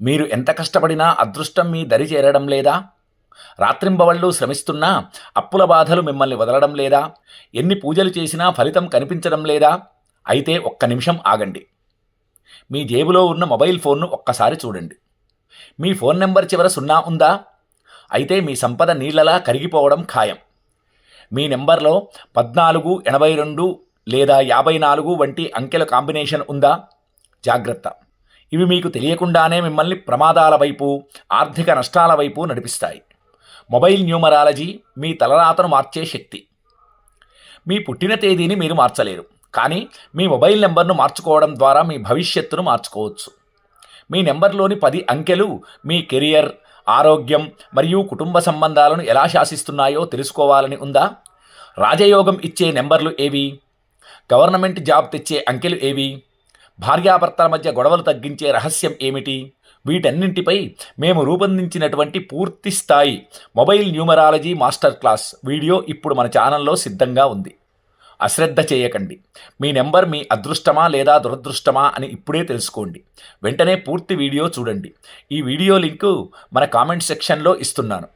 మీరు ఎంత కష్టపడినా అదృష్టం మీ దరి చేరడం లేదా? రాత్రింబవళ్ళు శ్రమిస్తున్నా అప్పుల బాధలు మిమ్మల్ని వదలడం లేదా? ఎన్ని పూజలు చేసినా ఫలితం కనిపించడం లేదా? అయితే ఒక్క నిమిషం ఆగండి. మీ జేబులో ఉన్న మొబైల్ ఫోన్ను ఒక్కసారి చూడండి. మీ ఫోన్ నెంబర్ చివర 0 ఉందా? అయితే మీ సంపద నీళ్లలా కరిగిపోవడం ఖాయం. మీ నెంబర్లో 1482 లేదా 54 వంటి అంకెల కాంబినేషన్ ఉందా? జాగ్రత్త. ఇవి మీకు తెలియకుండానే మిమ్మల్ని ప్రమాదాల వైపు, ఆర్థిక నష్టాల వైపు నడిపిస్తాయి. మొబైల్ న్యూమరాలజీ మీ తలరాతను మార్చే శక్తి. మీ పుట్టిన తేదీని మీరు మార్చలేరు, కానీ మీ మొబైల్ నెంబర్ను మార్చుకోవడం ద్వారా మీ భవిష్యత్తును మార్చుకోవచ్చు. మీ నెంబర్లోని 10 అంకెలు మీ కెరియర్, ఆరోగ్యం మరియు కుటుంబ సంబంధాలను ఎలా శాసిస్తున్నాయో తెలుసుకోవాలని ఉందా? రాజయోగం ఇచ్చే నెంబర్లు ఏవి? గవర్నమెంట్ జాబ్ తెచ్చే అంకెలు ఏవి? భార్యాభర్తల మధ్య గొడవలు తగ్గించే రహస్యం ఏమిటి? వీటన్నింటిపై మేము రూపొందించినటువంటి పూర్తి స్థాయి mobile numerology master class video ఇప్పుడు మన ఛానల్లో సిద్ధంగా ఉంది. అశ్రద్ధ చేయకండి. మీ నెంబర్ మీ అదృష్టమా లేదా దురదృష్టమా అని ఇప్పుడే తెలుసుకోండి. వెంటనే పూర్తి వీడియో చూడండి. ఈ వీడియో లింకు మన కామెంట్ సెక్షన్లో ఇస్తున్నాను.